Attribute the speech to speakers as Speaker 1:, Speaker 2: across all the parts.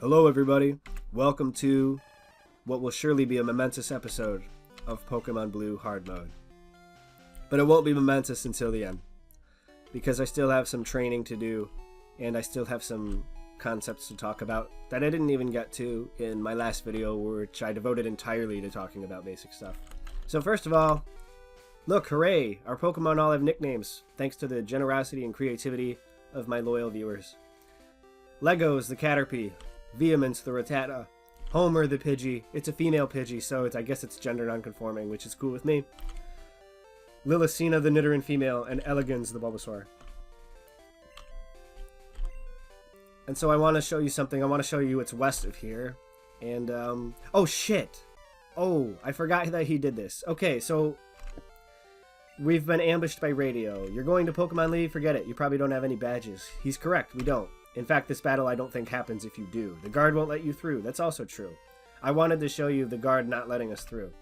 Speaker 1: Hello everybody, welcome to what will surely be a momentous episode of Pokemon Blue Hard Mode. But it won't be momentous until the end, because I still have some training to do, and I still have some concepts to talk about that I didn't even get to in my last video, which I devoted entirely to talking about basic stuff. So first of all, look, hooray! Our Pokemon all have nicknames, thanks to the generosity and creativity of my loyal viewers. Legos the Caterpie, Vehemence the Rattata, Homer the Pidgey. It's a female Pidgey, so I guess it's gender non-conforming, which is cool with me. Lillicina the Nidoran female, and Elegans the Bulbasaur. And so I want to show you something. I want to show you what's west of here. And, oh shit! Oh, I forgot that he did this. Okay, so we've been ambushed by Radio. You're going to Pokemon League? Forget it. You probably don't have any badges. He's correct, we don't. In fact, this battle I don't think happens if you do. The guard won't let you through. That's also true. I wanted to show you the guard not letting us through.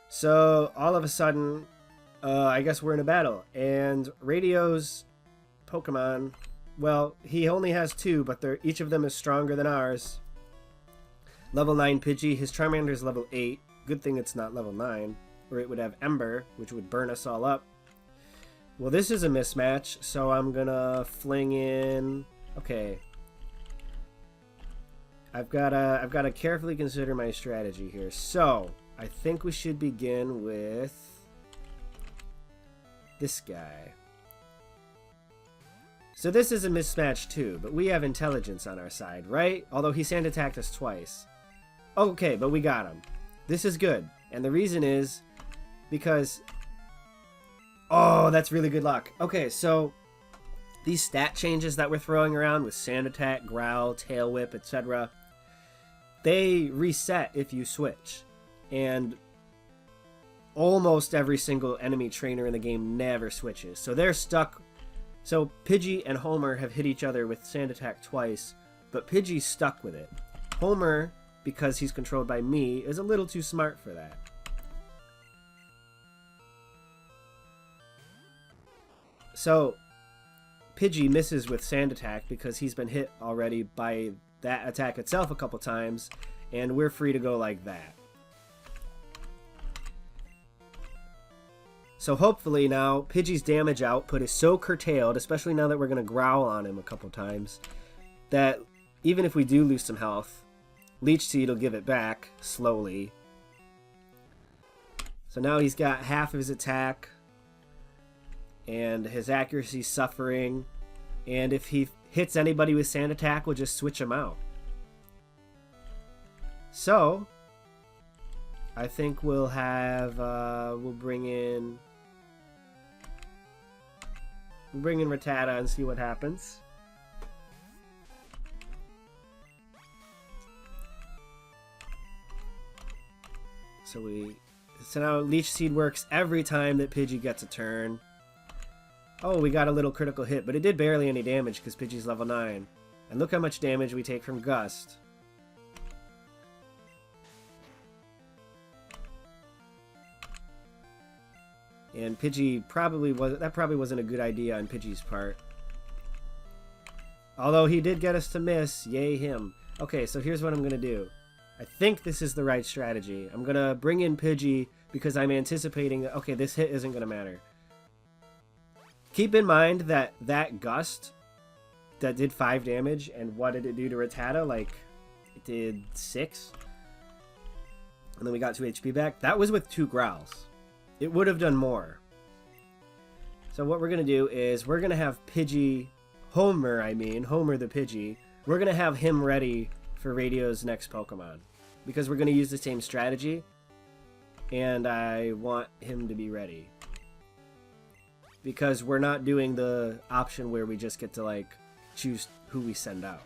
Speaker 1: So, all of a sudden, I guess we're in a battle. And Radio's Pokemon, well, he only has two, but each of them is stronger than ours. Level 9 Pidgey. His Charmander is level 8. Good thing it's not level 9, or it would have Ember, which would burn us all up. Well, this is a mismatch, so I'm gonna fling in... Okay. I've gotta carefully consider my strategy here. So, I think we should begin with this guy. So this is a mismatch too, but we have intelligence on our side, right? Although he sand attacked us twice. Okay, but we got him. This is good. And the reason is because... Oh, that's really good luck. Okay, so these stat changes that we're throwing around with Sand Attack, Growl, Tail Whip, etc., they reset if you switch. And almost every single enemy trainer in the game never switches. So they're stuck. So Pidgey and Homer have hit each other with Sand Attack twice, but Pidgey's stuck with it. Homer, because he's controlled by me, is a little too smart for that. So, Pidgey misses with Sand Attack because he's been hit already by that attack itself a couple times, and we're free to go like that. So hopefully now, Pidgey's damage output is so curtailed, especially now that we're going to growl on him a couple times, that even if we do lose some health, Leech Seed will give it back, slowly. So now he's got half of his attack, and his accuracy's suffering, and if he hits anybody with Sand Attack, we'll just switch him out. So, I think we'll have, we'll bring in Rattata and see what happens. So now Leech Seed works every time that Pidgey gets a turn. Oh, we got a little critical hit, but it did barely any damage because Pidgey's level 9. And look how much damage we take from Gust. And Pidgey probably wasn't a good idea on Pidgey's part. Although he did get us to miss, yay him. Okay, so here's what I'm going to do. I think this is the right strategy. I'm going to bring in Pidgey because I'm anticipating that, okay, this hit isn't going to matter. Keep in mind that Gust that did 5 damage, and what did it do to Rattata? Like, it did 6. And then we got 2 HP back. That was with 2 Growls. It would have done more. So what we're going to do is we're going to have Homer the Pidgey. We're going to have him ready for Radio's next Pokemon. Because we're going to use the same strategy. And I want him to be ready. Because we're not doing the option where we just get to, like, choose who we send out.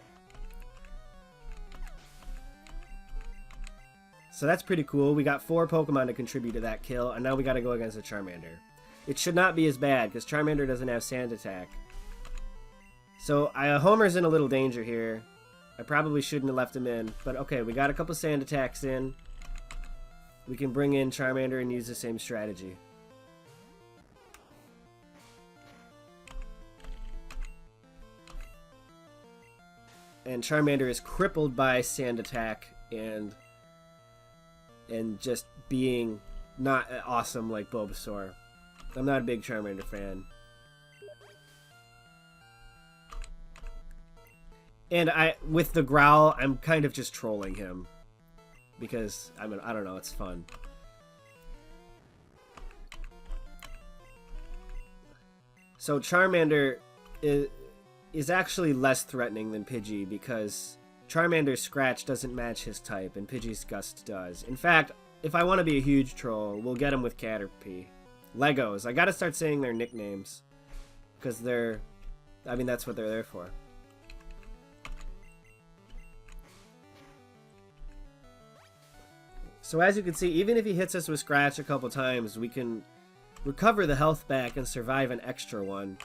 Speaker 1: So that's pretty cool. We got 4 Pokemon to contribute to that kill, and now we gotta go against a Charmander. It should not be as bad, because Charmander doesn't have Sand Attack. So, Homer's in a little danger here. I probably shouldn't have left him in, but okay, we got a couple Sand Attacks in. We can bring in Charmander and use the same strategy. and Charmander is crippled by Sand Attack and just being not awesome like Bulbasaur. I'm not a big Charmander fan. And with the growl, I'm kind of just trolling him. Because, I don't know, it's fun. So Charmander is actually less threatening than Pidgey because Charmander's Scratch doesn't match his type and Pidgey's Gust does. In fact, if I want to be a huge troll, we'll get him with Caterpie. Legos. I gotta start saying their nicknames. Because that's what they're there for. So as you can see, even if he hits us with Scratch a couple times, we can recover the health back and survive an extra one.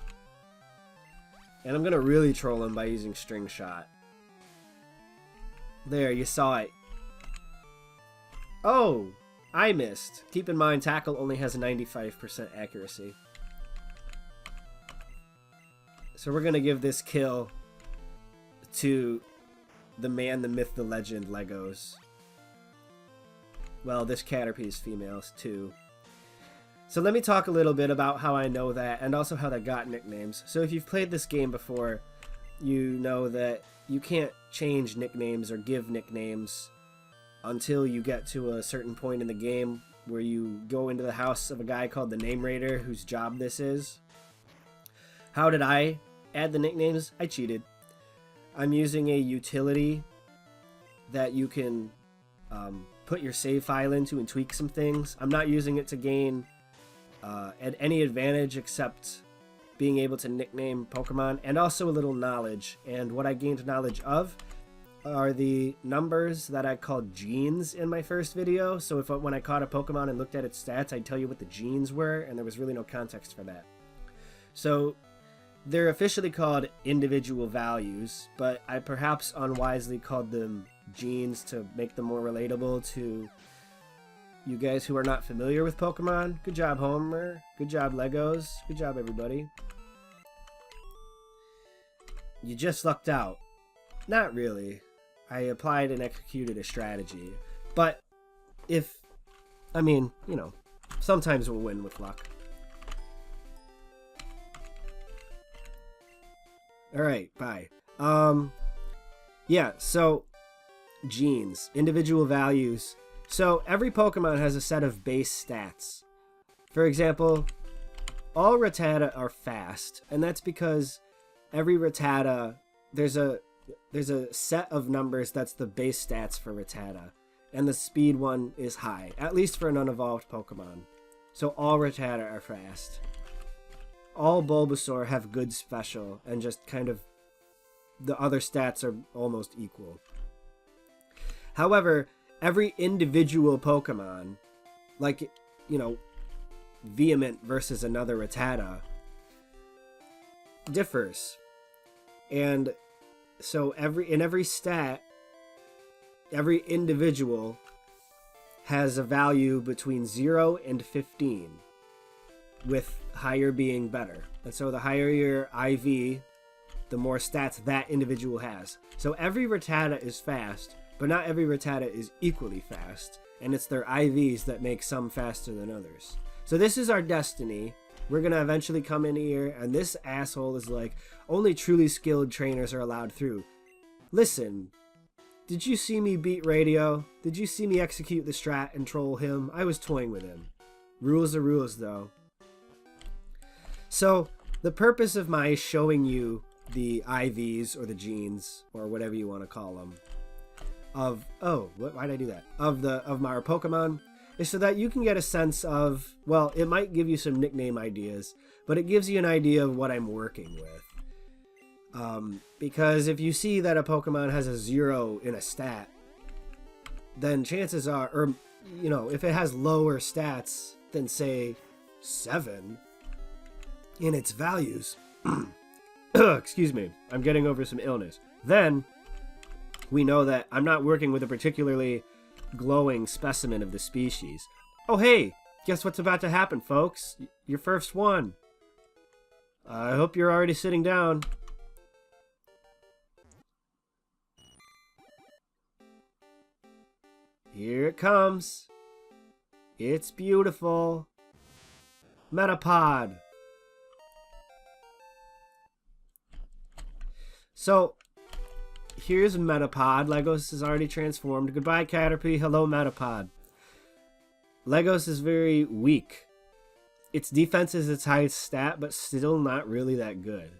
Speaker 1: And I'm going to really troll him by using String Shot. There, you saw it. Oh, I missed. Keep in mind, Tackle only has a 95% accuracy. So we're going to give this kill to the man, the myth, the legend, Legos. Well, this Caterpie is females, too. So let me talk a little bit about how I know that, and also how they got nicknames. So if you've played this game before, you know that you can't change nicknames or give nicknames until you get to a certain point in the game where you go into the house of a guy called the Name Raider, whose job this is. How did I add the nicknames? I cheated. I'm using a utility that you can put your save file into and tweak some things. I'm not using it to gain at any advantage except being able to nickname Pokemon, and also a little knowledge. And what I gained knowledge of are the numbers that I called genes in my first video. So when I caught a Pokemon and looked at its stats, I'd tell you what the genes were, and there was really no context for that. So they're officially called individual values, but I perhaps unwisely called them genes to make them more relatable to you guys who are not familiar with Pokemon. Good job, Homer. Good job, Legos. Good job, everybody. You just lucked out. Not really. I applied and executed a strategy. But sometimes we'll win with luck. Alright, bye. Yeah, so genes, individual values. So every Pokemon has a set of base stats. For example, all Rattata are fast, and that's because every Rattata, there's a set of numbers that's the base stats for Rattata, and the speed one is high, at least for an unevolved Pokemon. So all Rattata are fast. All Bulbasaur have good special, and just kind of the other stats are almost equal. However, every individual Pokemon, like, Vehement versus another Rattata, differs. And so in every stat, every individual has a value between 0 and 15, with higher being better. And so the higher your IV, the more stats that individual has. So every Rattata is fast, but not every Rattata is equally fast, and it's their IVs that make some faster than others. So this is our destiny. We're going to eventually come in here, and this asshole is like, only truly skilled trainers are allowed through. Listen, did you see me beat Radio? Did you see me execute the strat and troll him? I was toying with him. Rules are rules, though. So the purpose of my showing you the IVs, or the genes, or whatever you want to call them, why'd I do that? Of our Pokemon, is so that you can get a sense of, well, it might give you some nickname ideas, but it gives you an idea of what I'm working with. Because if you see that a Pokemon has a 0 in a stat, then chances are, if it has lower stats than, say, 7 in its values, excuse me, I'm getting over some illness, then we know that I'm not working with a particularly glowing specimen of the species. Oh, hey, guess what's about to happen, folks? Your first one. I hope you're already sitting down. Here it comes. It's beautiful. Metapod. So, here's Metapod. Legos is already transformed. Goodbye, Caterpie. Hello, Metapod. Legos is very weak. Its defense is its highest stat, but still not really that good.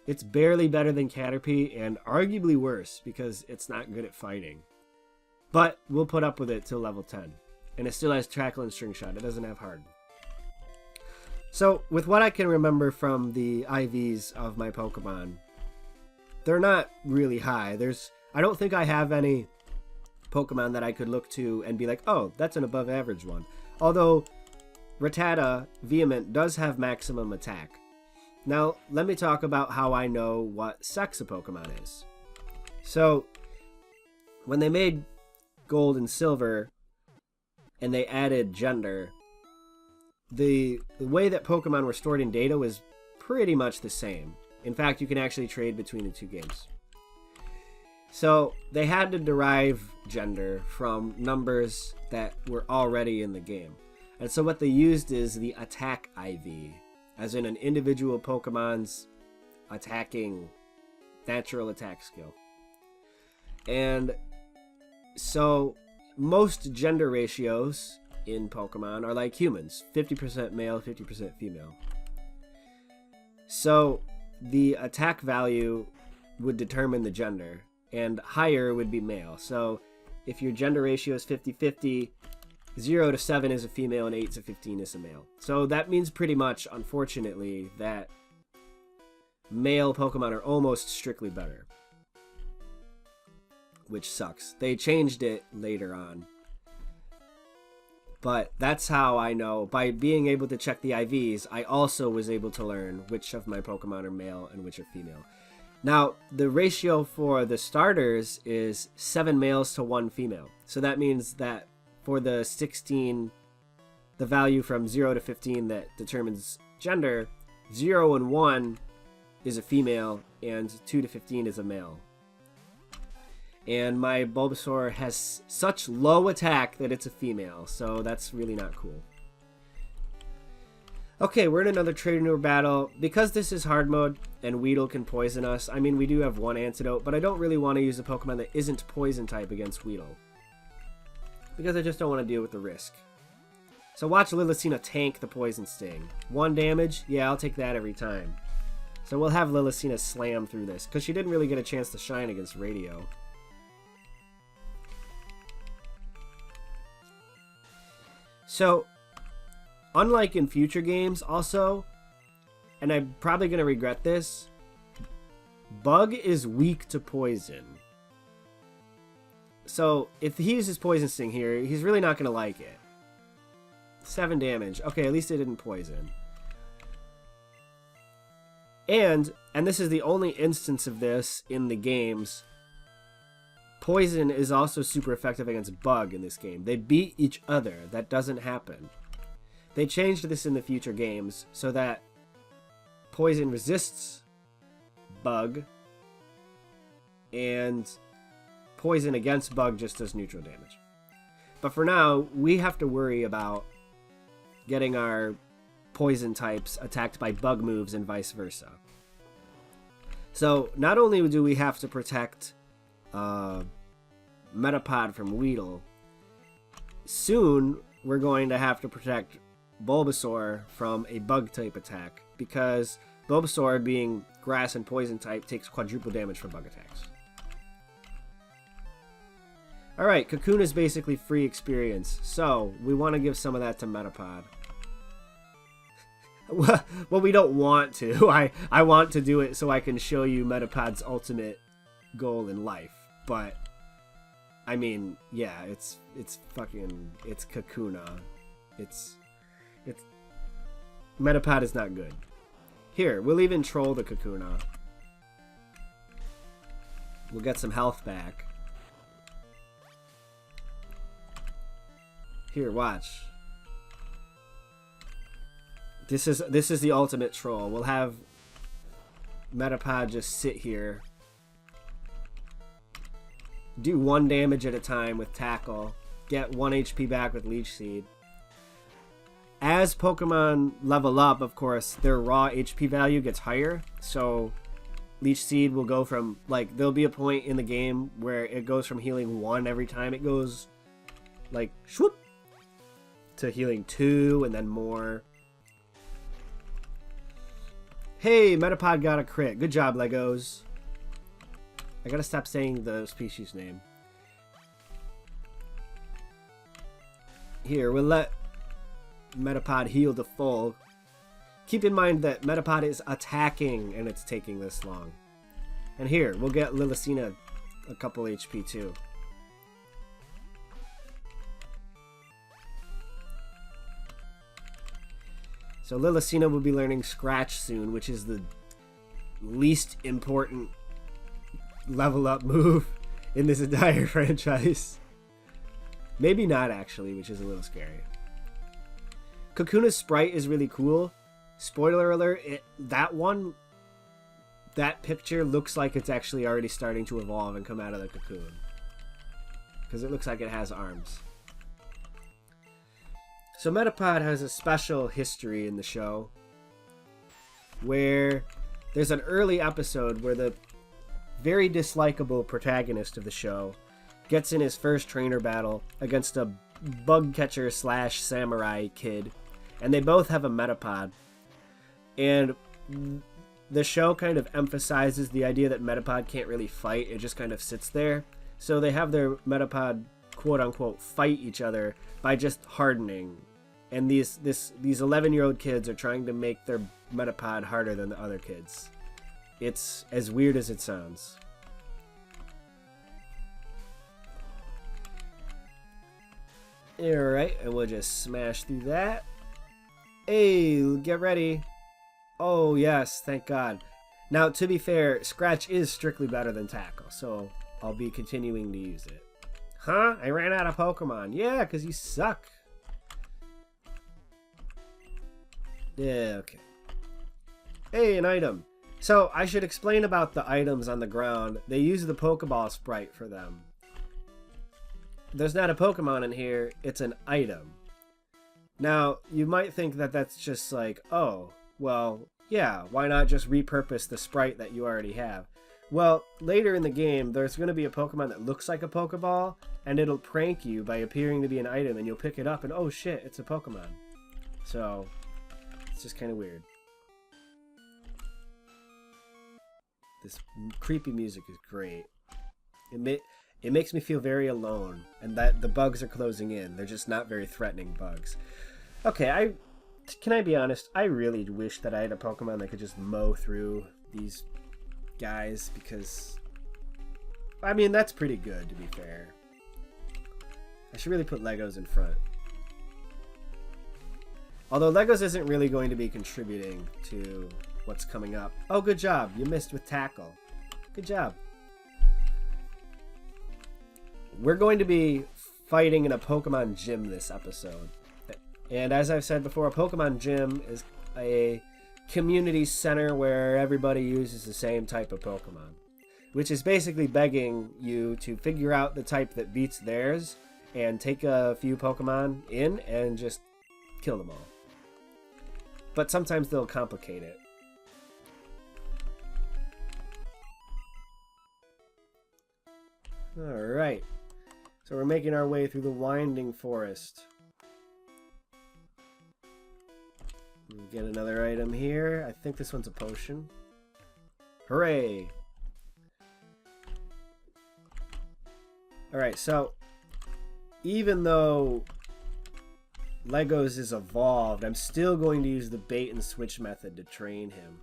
Speaker 1: It's barely better than Caterpie, and arguably worse, because it's not good at fighting. But we'll put up with it till level 10. And it still has Trackle and String Shot. It doesn't have Hard. So, with what I can remember from the IVs of my Pokemon, they're not really high. I don't think I have any Pokemon that I could look to and be like, oh, that's an above average one. Although, Rattata Vehement does have maximum attack. Now, let me talk about how I know what sex a Pokemon is. So, when they made Gold and Silver, and they added gender, the way that Pokemon were stored in data was pretty much the same. In fact, you can actually trade between the two games. So they had to derive gender from numbers that were already in the game. And so what they used is the attack IV, as in an individual Pokemon's attacking natural attack skill. And so most gender ratios in Pokemon are like humans, 50% male, 50% female. So the attack value would determine the gender, and higher would be male. So if your gender ratio is 50-50, 0 to 7 is a female and 8 to 15 is a male. So that means pretty much, unfortunately, that male Pokemon are almost strictly better. Which sucks. They changed it later on. But that's how I know. By being able to check the IVs, I also was able to learn which of my Pokemon are male and which are female. Now, the ratio for the starters is 7 males to 1 female. So that means that for the 16, the value from 0 to 15 that determines gender, 0 and 1 is a female and 2 to 15 is a male. And my Bulbasaur has such low attack that it's a female, so that's really not cool. Okay, we're in another trainer battle. Because this is hard mode and Weedle can poison us, I mean, we do have one antidote, but I don't really want to use a Pokemon that isn't poison type against Weedle, because I just don't want to deal with the risk. So watch Lillicina tank the Poison Sting. 1 damage? Yeah, I'll take that every time. So we'll have Lillicina slam through this, because she didn't really get a chance to shine against Radio. So, unlike in future games also, and I'm probably going to regret this, Bug is weak to poison. So, if he uses Poison Sting here, he's really not going to like it. 7 damage. Okay, at least it didn't poison. And this is the only instance of this in the games, Poison is also super effective against Bug in this game. They beat each other. That doesn't happen. They changed this in the future games so that Poison resists Bug, and Poison against Bug just does neutral damage. But for now, we have to worry about getting our Poison types attacked by Bug moves and vice versa. So not only do we have to protect Metapod from Weedle, soon we're going to have to protect Bulbasaur from a Bug type attack, because Bulbasaur, being grass and poison type, takes quadruple damage from Bug attacks. Alright, Cocoon is basically free experience, so we want to give some of that to Metapod. Well, we don't want to. I want to do it so I can show you Metapod's ultimate goal in life, but I mean, yeah, it's Kakuna. It's Metapod is not good. Here, we'll even troll the Kakuna. We'll get some health back. Here, watch. This is the ultimate troll. We'll have Metapod just sit here, do 1 damage at a time with Tackle, get 1 HP back with Leech Seed. As Pokemon level up, of course, their raw HP value gets higher. So Leech Seed will go from, like, there'll be a point in the game where it goes from healing 1 every time it goes, like, swoop, to healing 2 and then more. Hey, Metapod got a crit. Good job, Legos. I gotta stop saying the species name. Here, we'll let Metapod heal to full. Keep in mind that Metapod is attacking and it's taking this long. And here, we'll get Lillicina a couple HP too. So Lillicina will be learning Scratch soon, which is the least important level up move in this entire franchise. Maybe not actually, which is a little scary. Kakuna's sprite is really cool. Spoiler alert, that picture looks like it's actually already starting to evolve and come out of the cocoon. Because it looks like it has arms. So Metapod has a special history in the show where there's an early episode where the very dislikable protagonist of the show gets in his first trainer battle against a bug catcher / samurai kid, and they both have a Metapod. And the show kind of emphasizes the idea that Metapod can't really fight, it just kind of sits there. So they have their Metapod quote-unquote fight each other by just hardening. And these 11-year-old kids are trying to make their Metapod harder than the other kids. It's as weird as it sounds. Alright, and we'll just smash through that. Hey, get ready. Oh yes, thank God. Now, to be fair, Scratch is strictly better than Tackle, so I'll be continuing to use it. Huh? I ran out of Pokemon. Yeah, because you suck. Yeah, okay. Hey, an item. So, I should explain about the items on the ground. They use the Pokeball sprite for them. There's not a Pokemon in here, it's an item. Now, you might think that that's just like, oh, well, yeah, why not just repurpose the sprite that you already have? Well, later in the game, there's going to be a Pokemon that looks like a Pokeball, and it'll prank you by appearing to be an item, and you'll pick it up, and oh shit, it's a Pokemon. So, it's just kind of weird. This creepy music is great. It makes me feel very alone, and that the bugs are closing in. They're just not very threatening bugs. Okay, can I be honest? I really wish that I had a Pokemon that could just mow through these guys, because I mean, that's pretty good, to be fair. I should really put Legos in front. Although Legos isn't really going to be contributing to what's coming up. Oh, good job. You missed with Tackle. Good job. We're going to be fighting in a Pokemon gym this episode. And as I've said before, a Pokemon gym is a community center where everybody uses the same type of Pokemon, which is basically begging you to figure out the type that beats theirs and take a few Pokemon in and just kill them all. But sometimes they'll complicate it. Alright, so we're making our way through the winding forest. Get another item here. I think this one's a potion. Hooray! Alright, so even though Legos is evolved, I'm still going to use the bait and switch method to train him.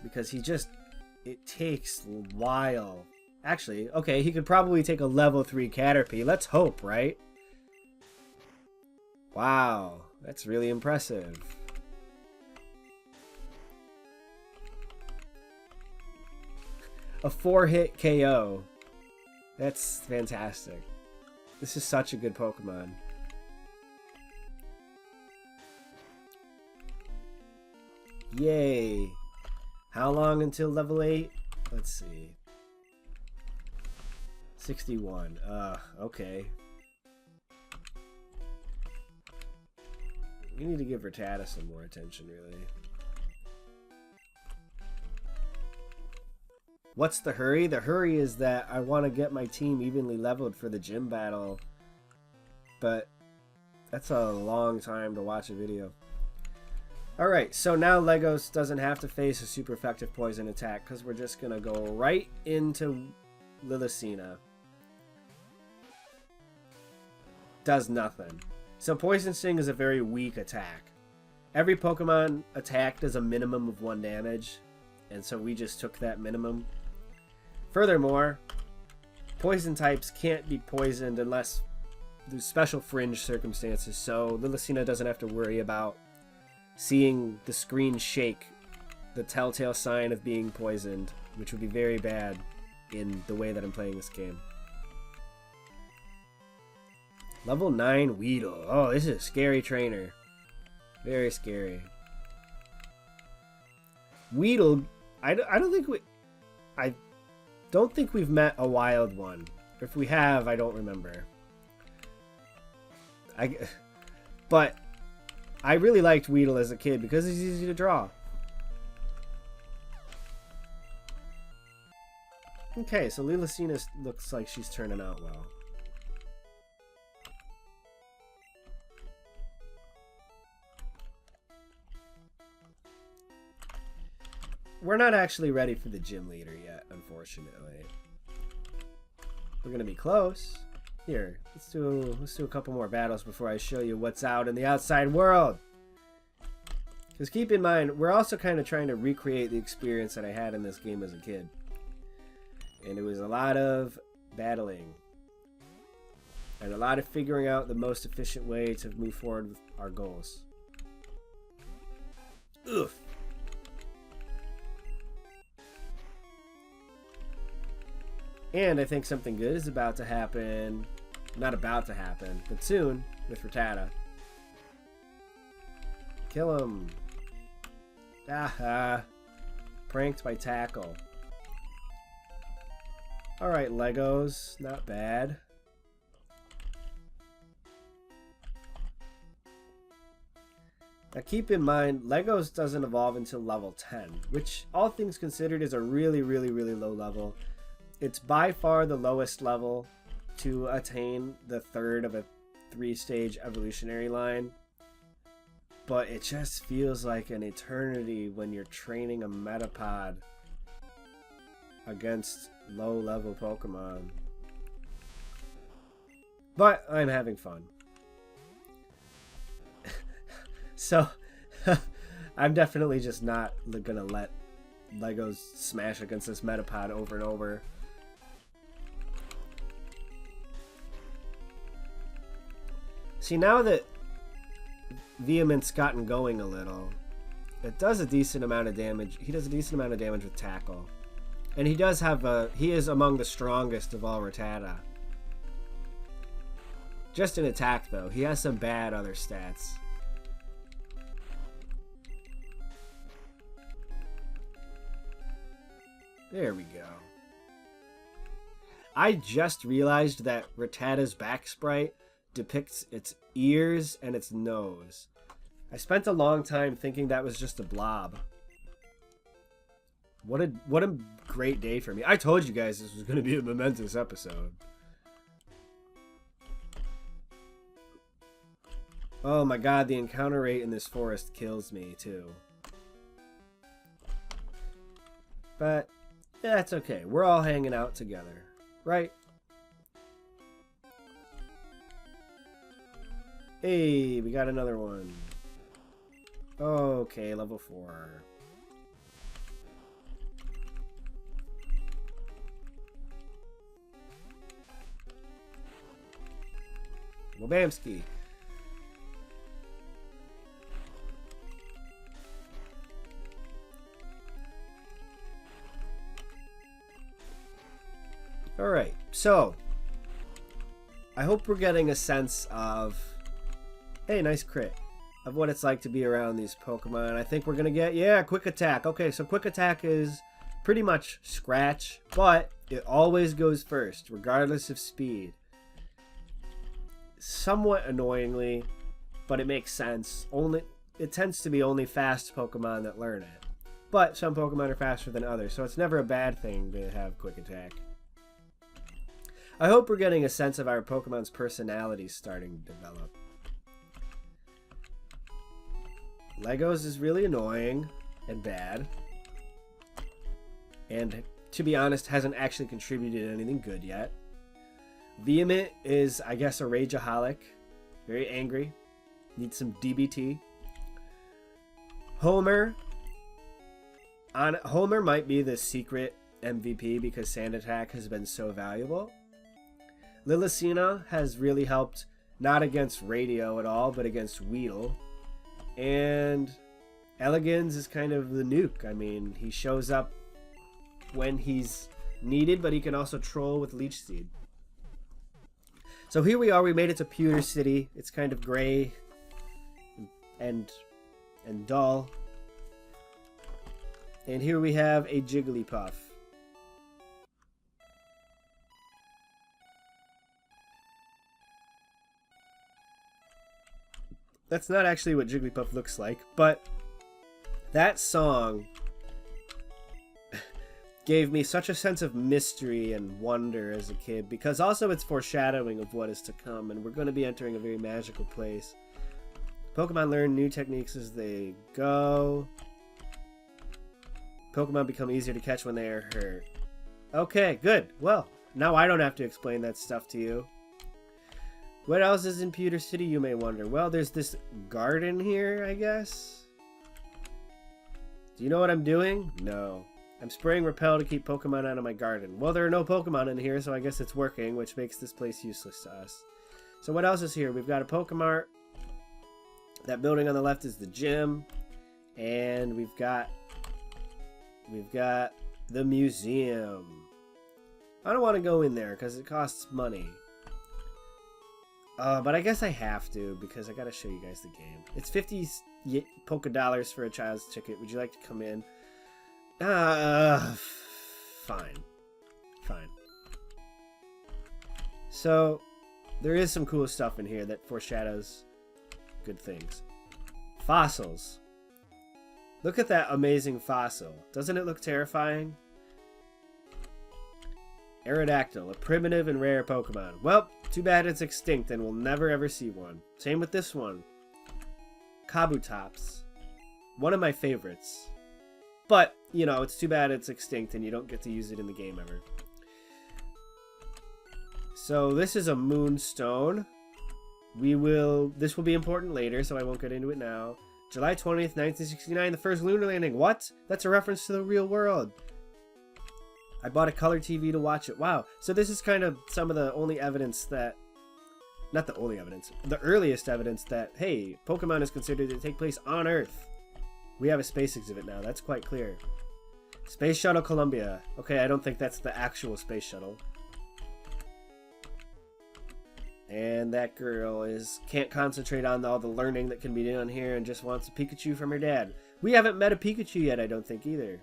Speaker 1: Because it takes a while. Actually, okay, he could probably take a level 3 Caterpie. Let's hope, right? Wow, that's really impressive. A 4-hit KO. That's fantastic. This is such a good Pokemon. Yay. How long until level 8? Let's see. 61. Okay. We need to give Rattata some more attention, really. What's the hurry? The hurry is that I want to get my team evenly leveled for the gym battle. But that's a long time to watch a video. Alright, so now Legos doesn't have to face a super effective poison attack because we're just going to go right into Lillicina. Does nothing. So Poison Sting is a very weak attack. Every Pokemon attack does a minimum of 1 damage, and so we just took that minimum. Furthermore, poison types can't be poisoned unless there's special fringe circumstances, so Lillicina doesn't have to worry about seeing the screen shake, the telltale sign of being poisoned, which would be very bad in the way that I'm playing this game. Level 9 Weedle. Oh, this is a scary trainer. Very scary. Weedle, I don't think we've met a wild one. If we have, I don't remember. But I really liked Weedle as a kid because he's easy to draw. Okay, so Lillicina looks like she's turning out well. We're not actually ready for the gym leader yet, unfortunately. We're gonna be close. Here, let's do a couple more battles before I show you what's out in the outside world. Because keep in mind, we're also kind of trying to recreate the experience that I had in this game as a kid. And it was a lot of battling. And a lot of figuring out the most efficient way to move forward with our goals. Ugh. And I think something good is about to happen. Not about to happen, but soon with Rattata. Kill him. Aha. Pranked by Tackle. Alright, Legos. Not bad. Now keep in mind, Legos doesn't evolve until level 10, which all things considered is a really, really, really low level. It's by far the lowest level to attain the third of a 3-stage evolutionary line. But it just feels like an eternity when you're training a Metapod against low-level Pokemon. But I'm having fun. So, I'm definitely just not gonna let Legos smash against this Metapod over and over. See, now that Vehement's gotten going a little, it does a decent amount of damage. He does a decent amount of damage with Tackle. And he does have he is among the strongest of all Rattata. Just in attack, though. He has some bad other stats. There we go. I just realized that Rattata's back sprite depicts its ears and its nose. I spent a long time thinking that was just a blob. What a great day for me. I told you guys this was going to be a momentous episode. Oh my god, the encounter rate in this forest kills me too. But yeah, that's okay. We're all hanging out together, right? Hey, we got another one. Okay, level 4. Wabamski. Alright, so I hope we're getting a sense of, hey, nice crit, of what it's like to be around these Pokemon. I think we're going to get, yeah, Quick Attack. Okay, so Quick Attack is pretty much scratch, but it always goes first, regardless of speed. Somewhat annoyingly, but it makes sense. It tends to be only fast Pokemon that learn it. But some Pokemon are faster than others, so it's never a bad thing to have quick attack. I hope we're getting a sense of our Pokemon's personalities starting to develop. Legos is really annoying and bad. And to be honest, hasn't actually contributed anything good yet. Vehement is, I guess, a rageaholic. Very angry. Needs some DBT. Homer might be the secret MVP because Sand Attack has been so valuable. Lillicina has really helped, not against Radio at all, but against Weedle. And Elegans is kind of the nuke. I mean, he shows up when he's needed, but he can also troll with Leech Seed. So here we are. We made it to Pewter City. It's kind of gray and dull. And here we have a Jigglypuff. That's not actually what Jigglypuff looks like, but that song gave me such a sense of mystery and wonder as a kid, because also it's foreshadowing of what is to come, and we're going to be entering a very magical place. Pokemon learn new techniques as they go. Pokemon become easier to catch when they are hurt. Okay, good. Well, now I don't have to explain that stuff to you. What else is in Pewter City, you may wonder? Well, there's this garden here, I guess. Do you know what I'm doing? No. I'm spraying Repel to keep Pokemon out of my garden. Well, there are no Pokemon in here, so I guess it's working, which makes this place useless to us. So what else is here? We've got a Pokemart. That building on the left is the gym. And we've got the museum. I don't want to go in there because it costs money. But I guess I have to because I got to show you guys the game. It's 50 Poké Dollars for a child's ticket. Would you like to come in? Fine. Fine. So, there is some cool stuff in here that foreshadows good things. Fossils. Look at that amazing fossil. Doesn't it look terrifying? Aerodactyl, a primitive and rare Pokemon. Well, too bad it's extinct and we'll never ever see one. Same with this one. Kabutops. One of my favorites. But, you know, it's too bad it's extinct and you don't get to use it in the game ever. So this is a Moonstone. This will be important later, so I won't get into it now. July 20th, 1969, the first lunar landing. What? That's a reference to the real world. I bought a color TV to watch it. Wow. So this is kind of some of the only evidence that... Not the only evidence. The earliest evidence that, hey, Pokemon is considered to take place on Earth. We have a space exhibit now. That's quite clear. Space Shuttle Columbia. Okay, I don't think that's the actual space shuttle. And that girl can't concentrate on all the learning that can be done here and just wants a Pikachu from her dad. We haven't met a Pikachu yet, I don't think, either.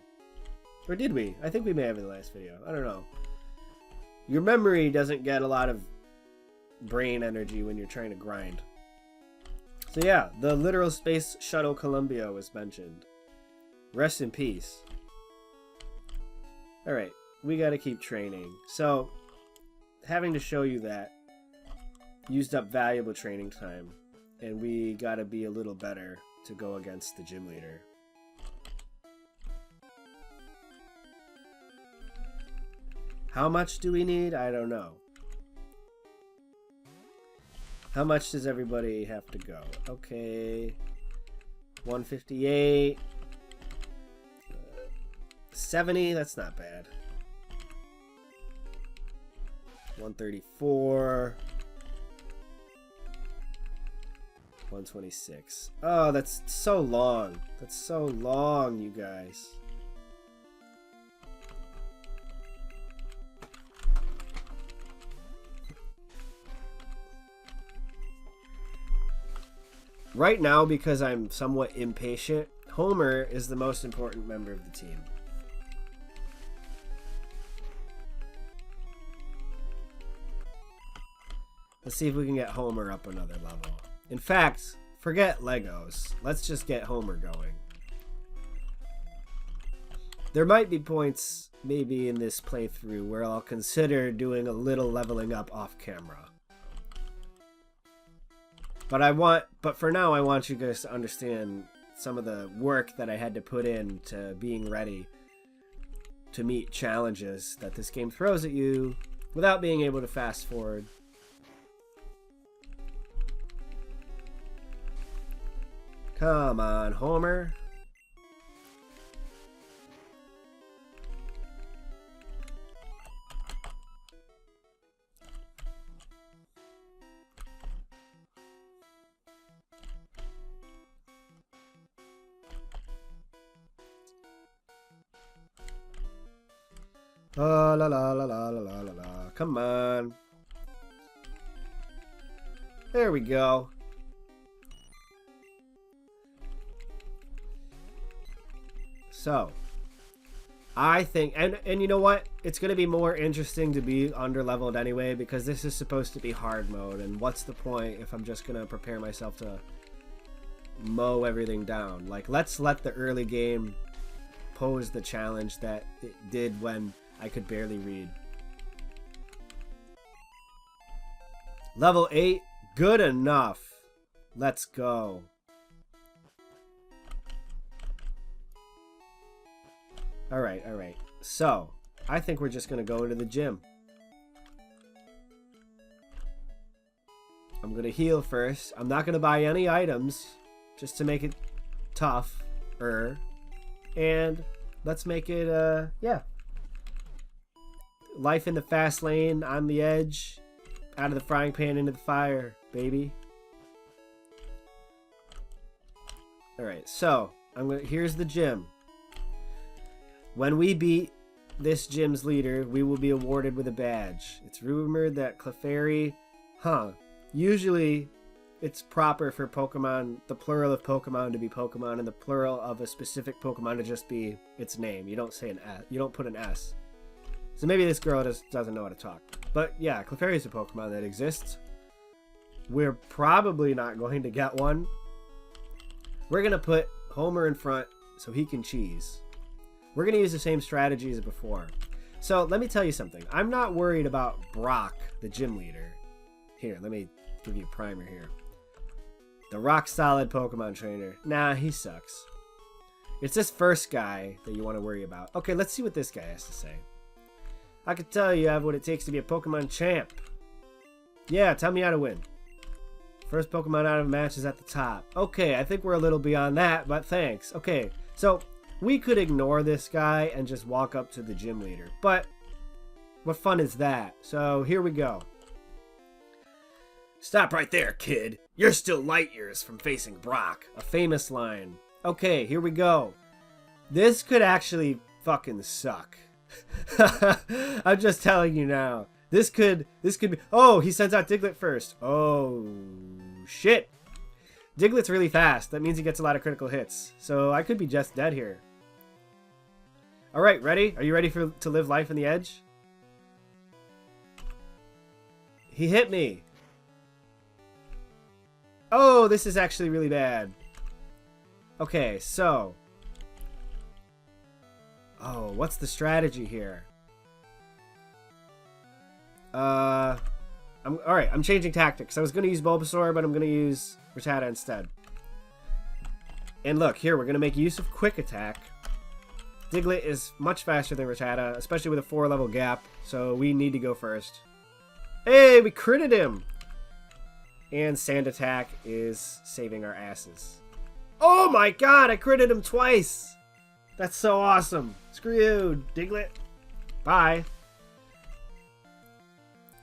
Speaker 1: Or did we? I think we may have in the last video. I don't know. Your memory doesn't get a lot of brain energy when you're trying to grind. So yeah, the literal Space Shuttle Columbia was mentioned. Rest in peace. Alright, we gotta keep training. So, having to show you that used up valuable training time, and we gotta be a little better to go against the gym leader. How much do we need? I don't know. How much does everybody have to go? Okay. 158. 70, that's not bad. 134. 126. Oh, that's so long. That's so long, you guys. Right now, because I'm somewhat impatient, Homer is the most important member of the team. Let's see if we can get Homer up another level. In fact, forget Legos. Let's just get Homer going. There might be points maybe in this playthrough where I'll consider doing a little leveling up off camera. But for now I want you guys to understand some of the work that I had to put in to being ready to meet challenges that this game throws at you without being able to fast forward. Come on, Homer. Oh, la la la la la la la la. Come on. There we go. So, I think, and you know what? It's going to be more interesting to be underleveled anyway, because this is supposed to be hard mode, and what's the point if I'm just going to prepare myself to mow everything down? Like, let's let the early game pose the challenge that it did when I could barely read. Level 8, good enough. Let's go. Alright. So, I think we're just going to go into the gym. I'm going to heal first. I'm not going to buy any items just to make it tough. And let's make it, yeah. Life in the fast lane, on the edge, out of the frying pan into the fire, baby. Alright, so, here's the gym. When we beat this gym's leader, we will be awarded with a badge. It's rumored that Clefairy, usually it's proper for Pokemon, the plural of Pokemon to be Pokemon, and the plural of a specific Pokemon to just be its name. You don't say an S. You don't put an S. So maybe this girl just doesn't know how to talk. But yeah, Clefairy is a Pokemon that exists. We're probably not going to get one. We're going to put Homer in front so he can cheese. We're going to use the same strategy as before. So let me tell you something. I'm not worried about Brock, the gym leader. Here, let me give you a primer here. The rock solid Pokemon trainer. Nah, he sucks. It's this first guy that you want to worry about. Okay, let's see what this guy has to say. I can tell you have what it takes to be a Pokemon champ. Yeah, tell me how to win. First Pokemon out of a match is at the top. Okay, I think we're a little beyond that, but thanks. Okay, so we could ignore this guy and just walk up to the gym leader. But what fun is that? So here we go. Stop right there, kid. You're still light years from facing Brock. A famous line. Okay, here we go. This could actually fucking suck. I'm just telling you now. This could be. Oh, he sends out Diglett first. Oh shit. Diglett's really fast. That means he gets a lot of critical hits. So I could be just dead here. Alright, ready? Are you ready to live life on the edge? He hit me. Oh, this is actually really bad. Okay, so. Oh, what's the strategy here? I'm changing tactics. I was going to use Bulbasaur, but I'm going to use Rattata instead. And look, here, we're going to make use of Quick Attack. Diglett is much faster than Rattata, especially with a 4-level gap, so we need to go first. Hey, we critted him! And Sand Attack is saving our asses. Oh my god, I critted him twice! That's so awesome. Screw you, Diglett. Bye.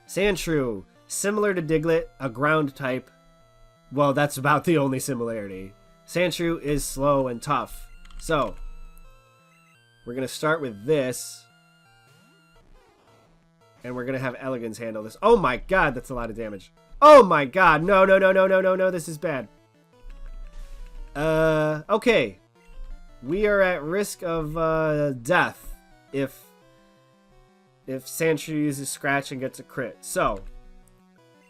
Speaker 1: Sandshrew. Similar to Diglett, a ground type. Well, that's about the only similarity. Sandshrew is slow and tough. So, we're going to start with this. And we're going to have Elegance handle this. Oh my god, that's a lot of damage. Oh my god, no, this is bad. Okay. We are at risk of death if Sandshrew uses Scratch and gets a crit. So,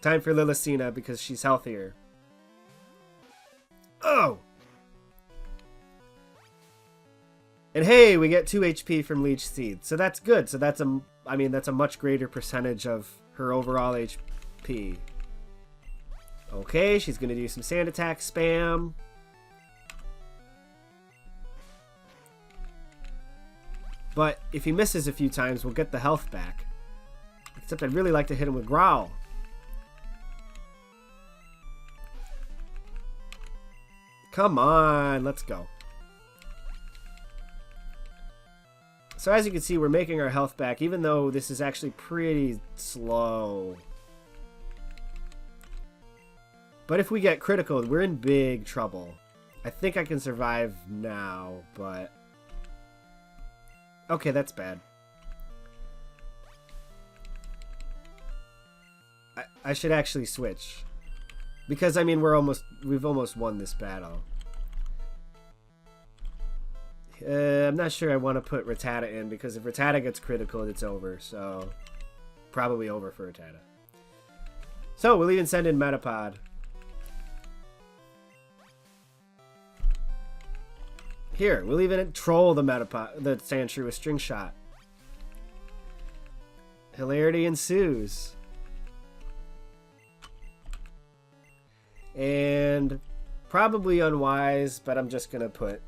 Speaker 1: Time for Lillicina because she's healthier. Oh! And hey, we get 2 HP from Leech Seed. So that's good. So that's a much greater percentage of her overall HP. Okay, she's going to do some sand attack spam. But if he misses a few times, we'll get the health back. Except I'd really like to hit him with Growl. Come on, let's go. So as you can see, we're making our health back, even though this is actually pretty slow. But if we get critical, we're in big trouble. I think I can survive now, but... Okay, that's bad. I should actually switch. Because, I mean, we've almost won this battle. I'm not sure I want to put Rattata in, because if Rattata gets critical, it's over. So, probably over for Rattata. So, we'll even send in Metapod. Here, we'll even troll the Metapod, the Sandshrew with String Shot. Hilarity ensues. And probably unwise, but I'm just going to put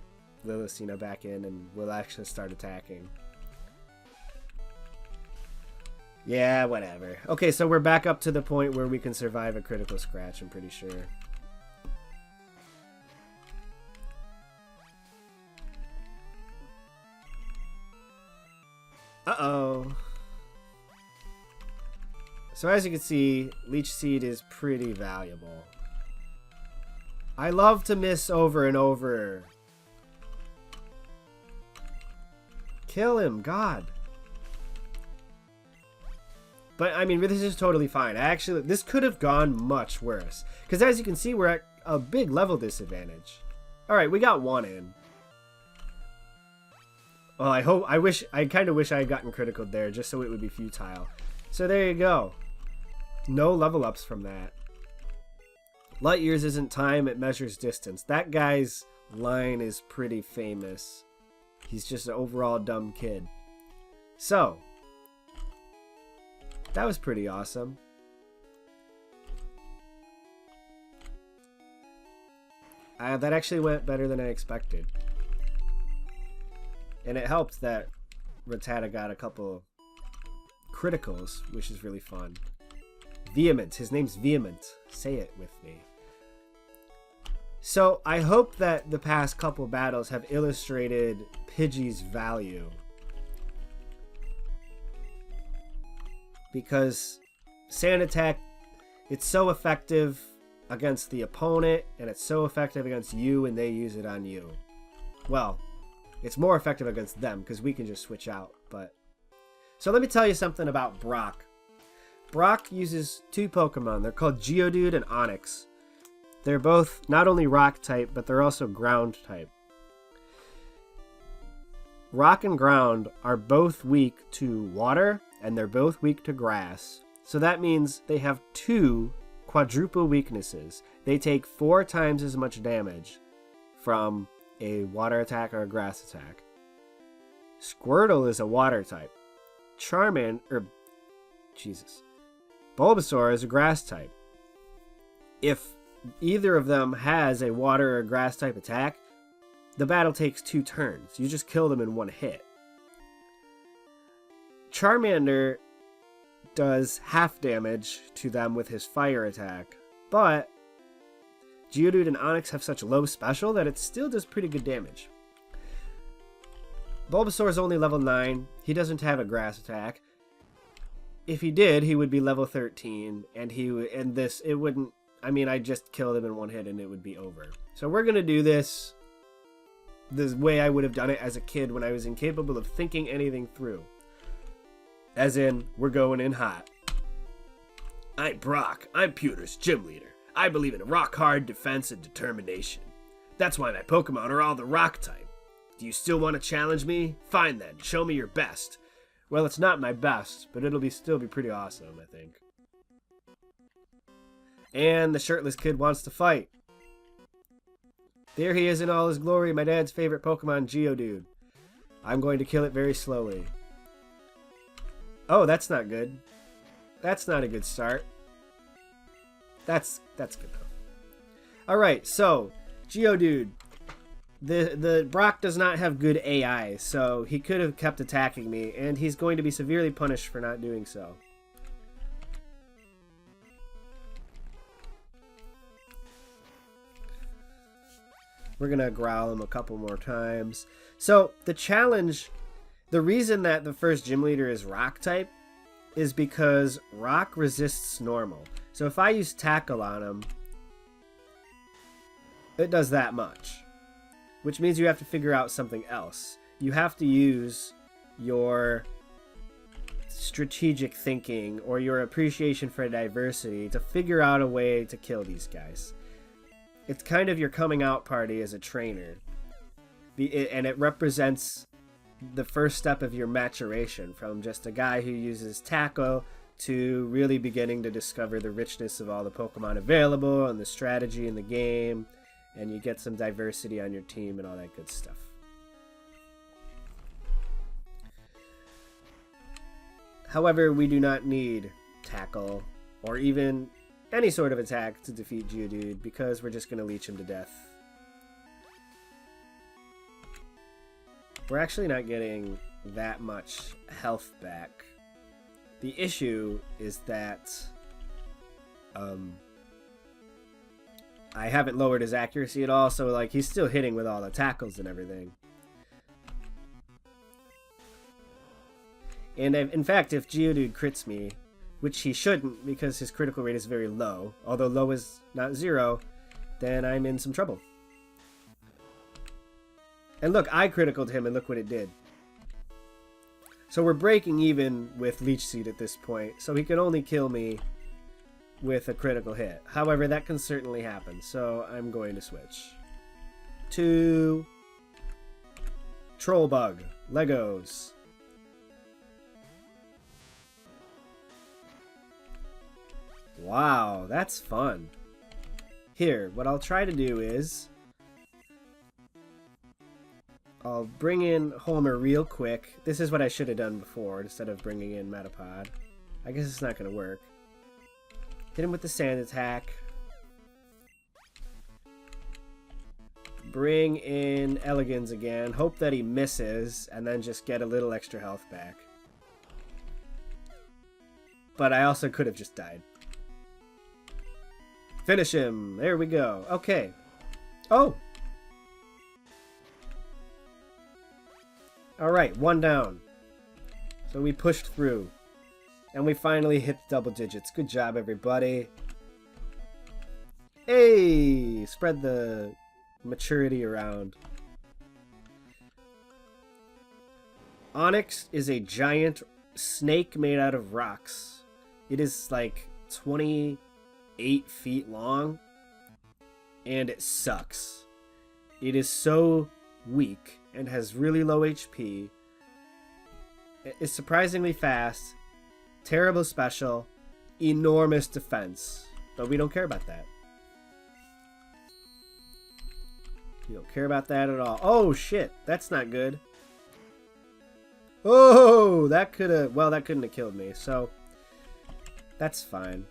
Speaker 1: Lillicina back in and we'll actually start attacking. Yeah, whatever. Okay, so we're back up to the point where we can survive a critical scratch, I'm pretty sure. Uh-oh. So as you can see, Leech Seed is pretty valuable. I love to miss over and over. Kill him, God. But, I mean, this is totally fine. Actually, this could have gone much worse. Because as you can see, we're at a big level disadvantage. Alright, we got one in. Well, I kind of wish I had gotten critical there, just so it would be futile. So there you go. No level ups from that. Light years isn't time, it measures distance. That guy's line is pretty famous. He's just an overall dumb kid. So, that was pretty awesome. That actually went better than I expected. And it helped that Rattata got a couple criticals, which is really fun. Vehement. His name's Vehement. Say it with me. So, I hope that the past couple battles have illustrated Pidgey's value. Because Sand Attack, it's so effective against the opponent, and it's so effective against you when they use it on you. Well, it's more effective against them, because we can just switch out, but... So let me tell you something about Brock. Brock uses 2 Pokemon. They're called Geodude and Onix. They're both not only rock type, but they're also ground type. Rock and ground are both weak to water, and they're both weak to grass. So that means they have 2 quadruple weaknesses. They take 4 times as much damage from a water attack or a grass attack. Squirtle is a water type. Bulbasaur is a grass type. If either of them has a water or grass type attack, the battle takes 2 turns. You just kill them in 1 hit. Charmander does half damage to them with his fire attack, but Geodude and Onix have such low special that it still does pretty good damage. Bulbasaur is only level 9. He doesn't have a grass attack. If he did, he would be level 13, and it wouldn't... I mean, I just killed him in 1 hit and it would be over. So we're going to do this the way I would have done it as a kid when I was incapable of thinking anything through. As in, we're going in hot. I'm Brock. I'm Pewter's gym leader. I believe in rock-hard defense and determination. That's why my Pokemon are all the rock type. Do you still want to challenge me? Fine then, show me your best. Well, it's not my best, but it'll still be pretty awesome, I think. And the shirtless kid wants to fight. There he is in all his glory, my dad's favorite Pokemon, Geodude. I'm going to kill it very slowly. Oh, that's not good. That's not a good start. That's good though. Alright, so, Geodude. The Brock does not have good AI, so he could have kept attacking me, and he's going to be severely punished for not doing so. We're going to growl him a couple more times. So, the challenge, the reason that the first gym leader is rock type is because rock resists normal. So if I use tackle on him, it does that much. Which means you have to figure out something else. You have to use your strategic thinking or your appreciation for diversity to figure out a way to kill these guys. It's kind of your coming out party as a trainer. And it represents the first step of your maturation from just a guy who uses tackle to really beginning to discover the richness of all the Pokemon available and the strategy in the game. And you get some diversity on your team and all that good stuff. However, we do not need tackle or even any sort of attack to defeat Geodude because we're just going to leech him to death. We're actually not getting that much health back. The issue is that I haven't lowered his accuracy at all, so like he's still hitting with all the tackles and everything. And in fact, if Geodude crits me, which he shouldn't because his critical rate is very low, although low is not 0, then I'm in some trouble. And look, I criticaled him and look what it did. So we're breaking even with Leech Seed at this point, so he can only kill me with a critical hit. However, that can certainly happen, so I'm going to switch to Troll Bug, Legos. Wow, that's fun. Here, what I'll try to do is I'll bring in Homer real quick. This is what I should have done before instead of bringing in Metapod. I guess it's not going to work. Hit him with the sand attack. Bring in Elegans again. Hope that he misses and then just get a little extra health back. But I also could have just died. Finish him. There we go. Okay. Oh! Alright, 1 down. So we pushed through. And we finally hit double digits. Good job, everybody. Hey! Spread the maturity around. Onix is a giant snake made out of rocks. It is like 28 feet long. And it sucks. It is so weak and has really low HP. It's surprisingly fast. Terrible special. Enormous defense. But we don't care about that. We don't care about that at all. Oh, shit. That's not good. Oh, that could have... Well, that couldn't have killed me. So, that's fine.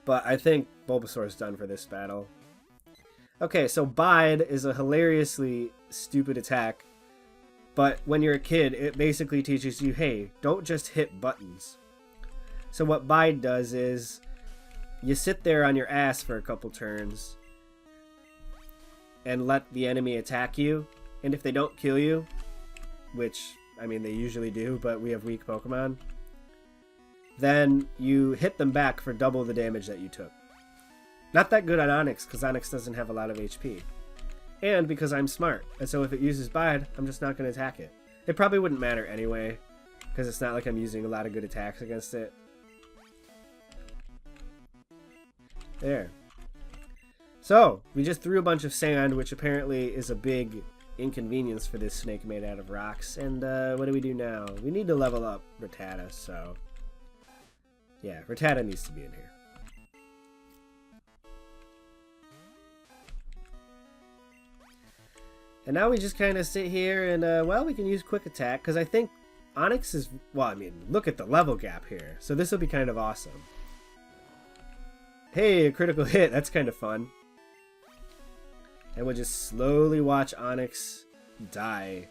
Speaker 1: But I think Bulbasaur's done for this battle. Okay, so Bide is a hilariously stupid attack. But when you're a kid, it basically teaches you, hey, don't just hit buttons. So what Bide does is, you sit there on your ass for a couple turns and let the enemy attack you. And if they don't kill you, which, I mean, they usually do, but we have weak Pokemon, then you hit them back for double the damage that you took. Not that good on Onix, because Onix doesn't have a lot of HP. And because I'm smart. And so if it uses Bide, I'm just not going to attack it. It probably wouldn't matter anyway, because it's not like I'm using a lot of good attacks against it. There. So, we just threw a bunch of sand, which apparently is a big inconvenience for this snake made out of rocks. And what do we do now? We need to level up Rattata, so... Yeah, Rattata needs to be in here. And now we just kind of sit here and, well, we can use quick attack. Because I think Onyx is, well, I mean, look at the level gap here. So this will be kind of awesome. Hey, a critical hit. That's kind of fun. And we'll just slowly watch Onyx die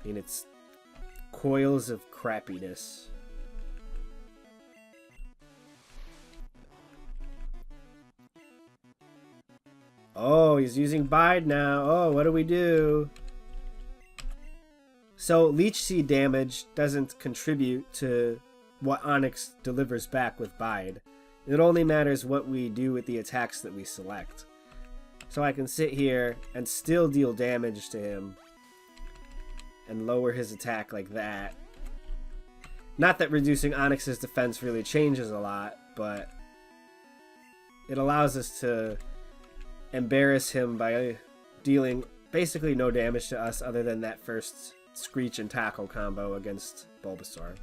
Speaker 1: in its coils of crappiness. Oh, he's using Bide now. Oh, what do we do? So Leech Seed damage doesn't contribute to what Onyx delivers back with Bide. It only matters what we do with the attacks that we select. So I can sit here and still deal damage to him and lower his attack like that. Not that reducing Onyx's defense really changes a lot, but it allows us to embarrass him by dealing basically no damage to us other than that first Screech and Tackle combo against Bulbasaur.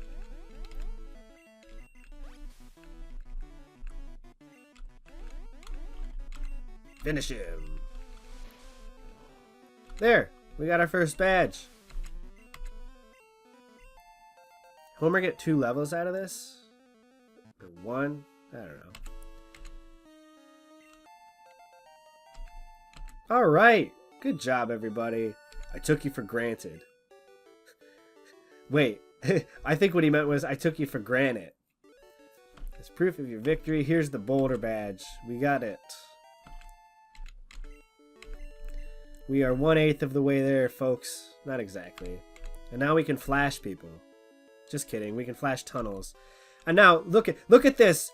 Speaker 1: Finish him. There, we got our first badge. Homer get 2 levels out of this? Or 1? I don't know. Alright, good job everybody. I took you for granted. Wait, I think what he meant was I took you for granted. As proof of your victory, here's the Boulder badge. We got it. We are 1/8 of the way there, folks. Not exactly. And now we can flash people. Just kidding, we can flash tunnels. And now, look at this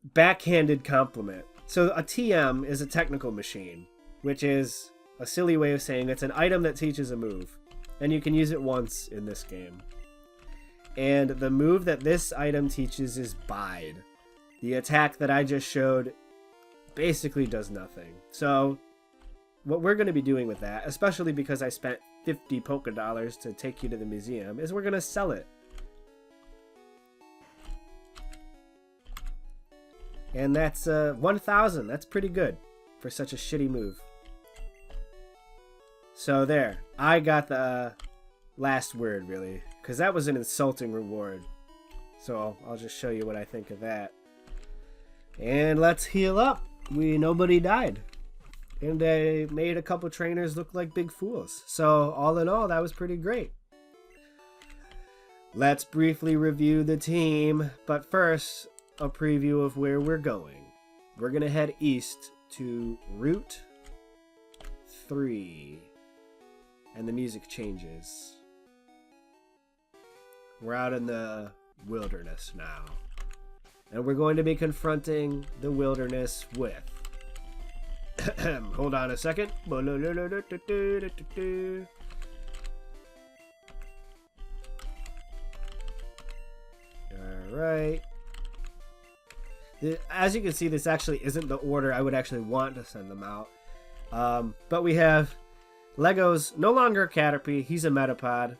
Speaker 1: backhanded compliment. So a TM is a technical machine, which is a silly way of saying it's an item that teaches a move. And you can use it once in this game. And the move that this item teaches is Bide. The attack that I just showed basically does nothing. So what we're going to be doing with that, especially because I spent 50 Poké Dollars to take you to the museum, is we're going to sell it. And that's 1,000. That's pretty good for such a shitty move. So there. I got the last word, really. Because that was an insulting reward. So I'll just show you what I think of that. And let's heal up. Nobody died. And they made a couple trainers look like big fools. So all in all, that was pretty great. Let's briefly review the team. But first, a preview of where we're going. We're going to head east to Route 3. And the music changes. We're out in the wilderness now. And we're going to be confronting the wilderness with... Hold on a second. Alright. As you can see, this actually isn't the order I would actually want to send them out. But we have Lego's no longer a Caterpie. He's a Metapod.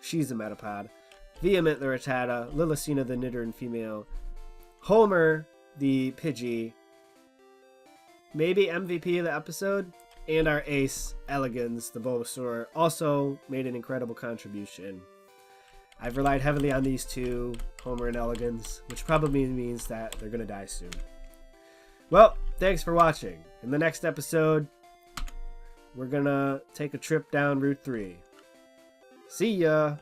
Speaker 1: She's a Metapod. Vehement the Rattata. Lillicina the Nidoran female. Homer the Pidgey. Maybe MVP of the episode. And our ace, Elegans the Bulbasaur, also made an incredible contribution. I've relied heavily on these two, Homer and Elegans, which probably means that they're going to die soon. Well, thanks for watching. In the next episode, we're going to take a trip down Route 3. See ya!